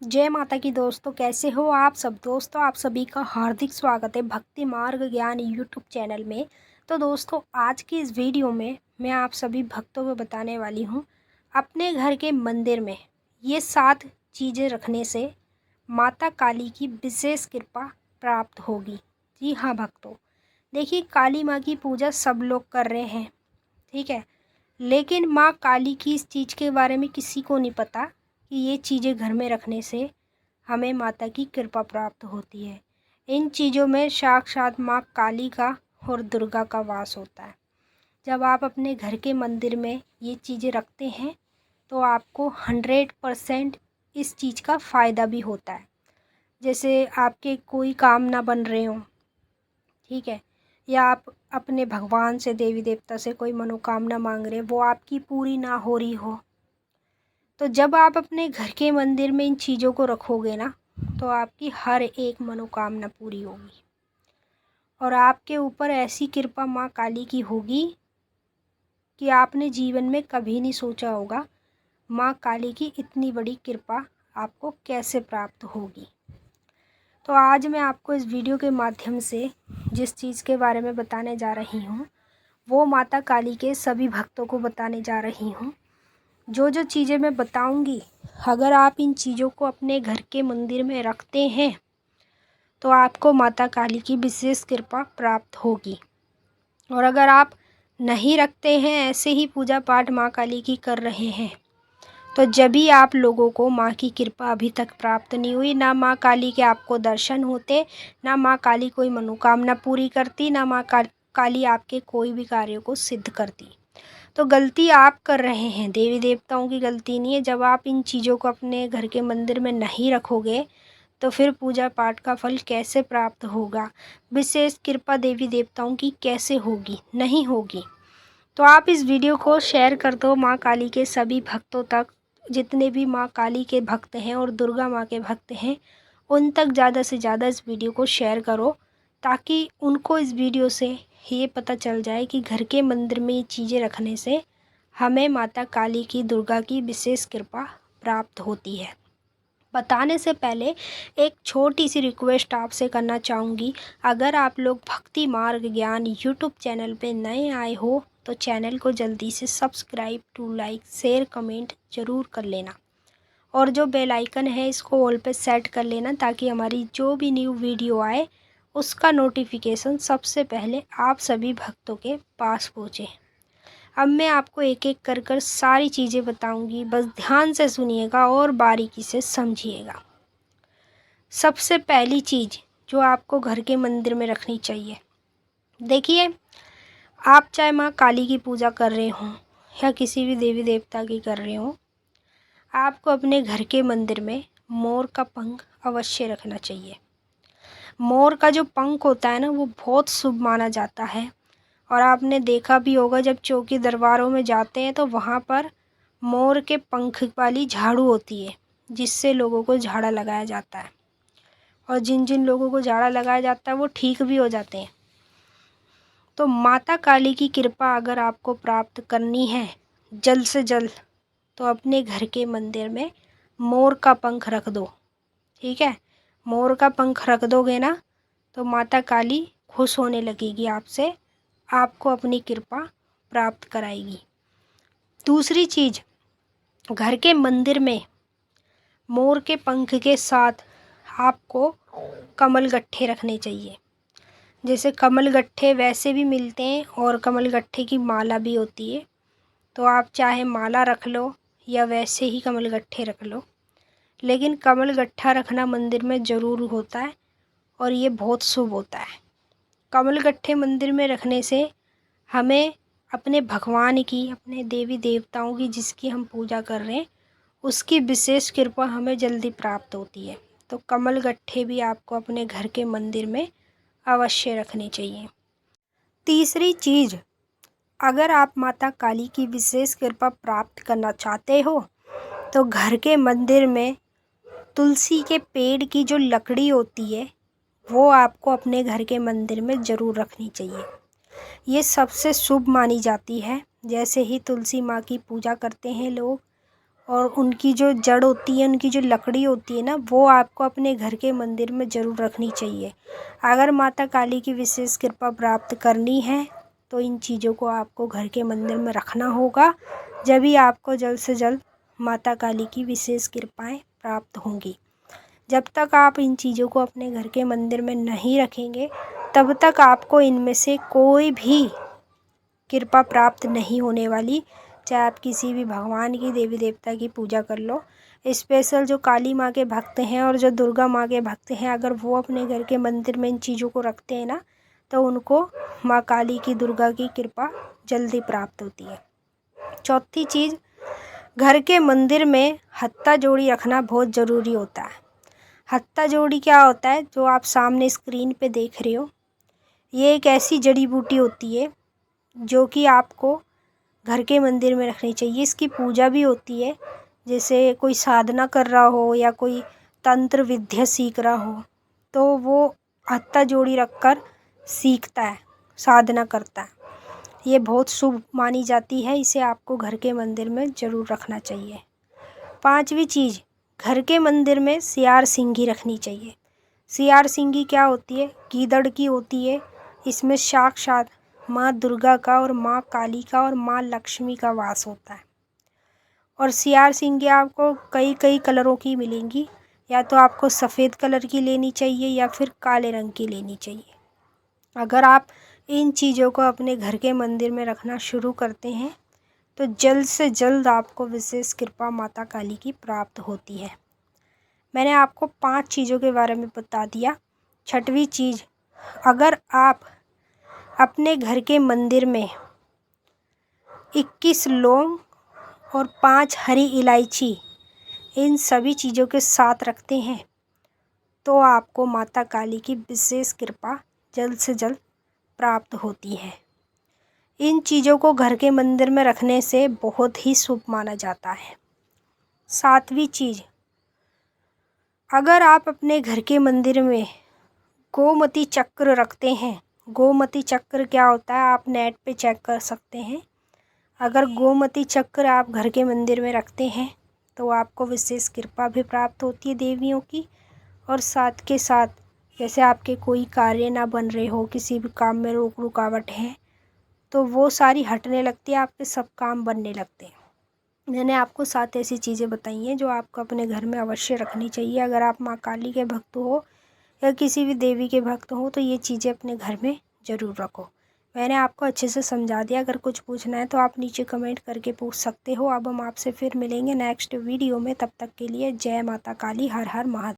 जय माता की दोस्तों, कैसे हो आप सब। दोस्तों, आप सभी का हार्दिक स्वागत है भक्ति मार्ग ज्ञान यूट्यूब चैनल में। तो दोस्तों, आज की इस वीडियो में मैं आप सभी भक्तों को बताने वाली हूँ, अपने घर के मंदिर में ये 7 चीज़ें रखने से माता काली की विशेष कृपा प्राप्त होगी। जी हाँ भक्तों, देखिए, काली माँ की पूजा सब लोग कर रहे हैं, ठीक है, लेकिन माँ काली की इस चीज़ के बारे में किसी को नहीं पता कि ये चीज़ें घर में रखने से हमें माता की कृपा प्राप्त होती है। इन चीज़ों में साक्षात माँ काली का और दुर्गा का वास होता है। जब आप अपने घर के मंदिर में ये चीज़ें रखते हैं तो आपको 100% इस चीज़ का फ़ायदा भी होता है। जैसे आपके कोई काम ना बन रहे हों, ठीक है, या आप अपने भगवान से, देवी देवता से कोई मनोकामना मांग रहे हैं, वो आपकी पूरी ना हो रही हो, तो जब आप अपने घर के मंदिर में इन चीज़ों को रखोगे ना, तो आपकी हर एक मनोकामना पूरी होगी और आपके ऊपर ऐसी कृपा माँ काली की होगी कि आपने जीवन में कभी नहीं सोचा होगा माँ काली की इतनी बड़ी कृपा आपको कैसे प्राप्त होगी। तो आज मैं आपको इस वीडियो के माध्यम से जिस चीज़ के बारे में बताने जा रही हूँ, वो माता काली के सभी भक्तों को बताने जा रही हूँ। जो जो चीज़ें मैं बताऊंगी, अगर आप इन चीज़ों को अपने घर के मंदिर में रखते हैं तो आपको माता काली की विशेष कृपा प्राप्त होगी। और अगर आप नहीं रखते हैं, ऐसे ही पूजा पाठ माँ काली की कर रहे हैं, तो जब भी आप लोगों को माँ की कृपा अभी तक प्राप्त नहीं हुई, ना माँ काली के आपको दर्शन होते, ना माँ काली कोई मनोकामना पूरी करती, ना माँ काली आपके कोई भी कार्यों को सिद्ध करती, तो गलती आप कर रहे हैं, देवी देवताओं की गलती नहीं है। जब आप इन चीज़ों को अपने घर के मंदिर में नहीं रखोगे तो फिर पूजा पाठ का फल कैसे प्राप्त होगा, विशेष कृपा देवी देवताओं की कैसे होगी, नहीं होगी। तो आप इस वीडियो को शेयर कर दो माँ काली के सभी भक्तों तक। जितने भी माँ काली के भक्त हैं और दुर्गा माँ के भक्त हैं, उन तक ज़्यादा से ज़्यादा इस वीडियो को शेयर करो, ताकि उनको इस वीडियो से ये पता चल जाए कि घर के मंदिर में ये चीज़ें रखने से हमें माता काली की, दुर्गा की विशेष कृपा प्राप्त होती है। बताने से पहले एक छोटी सी रिक्वेस्ट आपसे करना चाहूँगी। अगर आप लोग भक्ति मार्ग ज्ञान यूट्यूब चैनल पे नए आए हो तो चैनल को जल्दी से subscribe to like share comment ज़रूर कर लेना, और जो बेल आइकन है इसको ऑल पे सेट कर लेना, ताकि हमारी जो भी न्यू वीडियो आए उसका नोटिफिकेशन सबसे पहले आप सभी भक्तों के पास पहुँचे। अब मैं आपको एक एक कर सारी चीज़ें बताऊंगी, बस ध्यान से सुनिएगा और बारीकी से समझिएगा। सबसे पहली चीज़ जो आपको घर के मंदिर में रखनी चाहिए, देखिए, आप चाहे माँ काली की पूजा कर रहे हों या किसी भी देवी देवता की कर रहे हों, आपको अपने घर के मंदिर में मोर का पंख अवश्य रखना चाहिए। मोर का जो पंख होता है ना, वो बहुत शुभ माना जाता है। और आपने देखा भी होगा, जब चौकी दरबारों में जाते हैं तो वहाँ पर मोर के पंख वाली झाड़ू होती है, जिससे लोगों को झाड़ा लगाया जाता है, और जिन जिन लोगों को झाड़ा लगाया जाता है वो ठीक भी हो जाते हैं। तो माता काली की कृपा अगर आपको प्राप्त करनी है जल्द से जल्द, तो अपने घर के मंदिर में मोर का पंख रख दो, ठीक है। मोर का पंख रख दोगे ना, तो माता काली खुश होने लगेगी आपसे, आपको अपनी कृपा प्राप्त कराएगी। दूसरी चीज़, घर के मंदिर में मोर के पंख के साथ आपको कमल गट्ठे रखने चाहिए। जैसे कमल गट्ठे वैसे भी मिलते हैं और कमल गट्ठे की माला भी होती है, तो आप चाहे माला रख लो या वैसे ही कमल गट्ठे रख लो, लेकिन कमल गट्ठा रखना मंदिर में ज़रूर होता है और ये बहुत शुभ होता है। कमल गट्ठे मंदिर में रखने से हमें अपने भगवान की, अपने देवी देवताओं की जिसकी हम पूजा कर रहे हैं, उसकी विशेष कृपा हमें जल्दी प्राप्त होती है। तो कमल गट्ठे भी आपको अपने घर के मंदिर में अवश्य रखने चाहिए। तीसरी चीज़, अगर आप माता काली की विशेष कृपा प्राप्त करना चाहते हो तो घर के मंदिर में तुलसी के पेड़ की जो लकड़ी होती है वो आपको अपने घर के मंदिर में ज़रूर रखनी चाहिए। ये सबसे शुभ मानी जाती है। जैसे ही तुलसी माँ की पूजा करते हैं लोग, और उनकी जो जड़ होती है, उनकी जो लकड़ी होती है ना, वो आपको अपने घर के मंदिर में ज़रूर रखनी चाहिए। अगर माता काली की विशेष कृपा प्राप्त करनी है तो इन चीज़ों को आपको घर के मंदिर में रखना होगा, जब भी आपको जल्द से जल्द माता काली की विशेष कृपाएं प्राप्त होंगी। जब तक आप इन चीज़ों को अपने घर के मंदिर में नहीं रखेंगे तब तक आपको इनमें से कोई भी कृपा प्राप्त नहीं होने वाली। चाहे आप किसी भी भगवान की, देवी देवता की पूजा कर लो, स्पेशल जो काली माँ के भक्त हैं और जो दुर्गा माँ के भक्त हैं, अगर वो अपने घर के मंदिर में इन चीज़ों को रखते हैं ना, तो उनको माँ काली की, दुर्गा की कृपा जल्दी प्राप्त होती है। चौथी चीज़, घर के मंदिर में हत्था जोड़ी रखना बहुत ज़रूरी होता है। हत्था जोड़ी क्या होता है, जो आप सामने स्क्रीन पे देख रहे हो, ये एक ऐसी जड़ी बूटी होती है जो कि आपको घर के मंदिर में रखनी चाहिए। इसकी पूजा भी होती है, जैसे कोई साधना कर रहा हो या कोई तंत्र विद्या सीख रहा हो तो वो हत्था जोड़ी रखकर सीखता है, साधना करता है। ये बहुत शुभ मानी जाती है, इसे आपको घर के मंदिर में ज़रूर रखना चाहिए। पांचवी चीज़, घर के मंदिर में सियार सिंगी रखनी चाहिए। सियार सिंगी क्या होती है, गीदड़ की होती है। इसमें साक्षात माँ दुर्गा का और माँ काली का और माँ लक्ष्मी का वास होता है। और सियार सिंगी आपको कई कई कलरों की मिलेंगी, या तो आपको सफ़ेद कलर की लेनी चाहिए या फिर काले रंग की लेनी चाहिए। अगर आप इन चीज़ों को अपने घर के मंदिर में रखना शुरू करते हैं तो जल्द से जल्द आपको विशेष कृपा माता काली की प्राप्त होती है। मैंने आपको 5 चीज़ों के बारे में बता दिया। छठवीं चीज़, अगर आप अपने घर के मंदिर में 21 लौंग और 5 हरी इलायची इन सभी चीज़ों के साथ रखते हैं तो आपको माता काली की विशेष कृपा जल्द से जल्द प्राप्त होती है। इन चीज़ों को घर के मंदिर में रखने से बहुत ही शुभ माना जाता है। 7वीं चीज़, अगर आप अपने घर के मंदिर में गोमती चक्र रखते हैं, गोमती चक्र क्या होता है आप नेट पे चेक कर सकते हैं। अगर गोमती चक्र आप घर के मंदिर में रखते हैं तो आपको विशेष कृपा भी प्राप्त होती है देवियों की, और साथ के साथ जैसे आपके कोई कार्य ना बन रहे हो, किसी भी काम में रोक रुकावट है, तो वो सारी हटने लगती है, आपके सब काम बनने लगते हैं। मैंने आपको 7 ऐसी चीज़ें बताई हैं जो आपको अपने घर में अवश्य रखनी चाहिए। अगर आप माँ काली के भक्त हो या किसी भी देवी के भक्त हो तो ये चीज़ें अपने घर में ज़रूर रखो। मैंने आपको अच्छे से समझा दिया। अगर कुछ पूछना है तो आप नीचे कमेंट करके पूछ सकते हो। अब हम आपसे फिर मिलेंगे नेक्स्ट वीडियो में। तब तक के लिए जय माता काली, हर हर महादेव।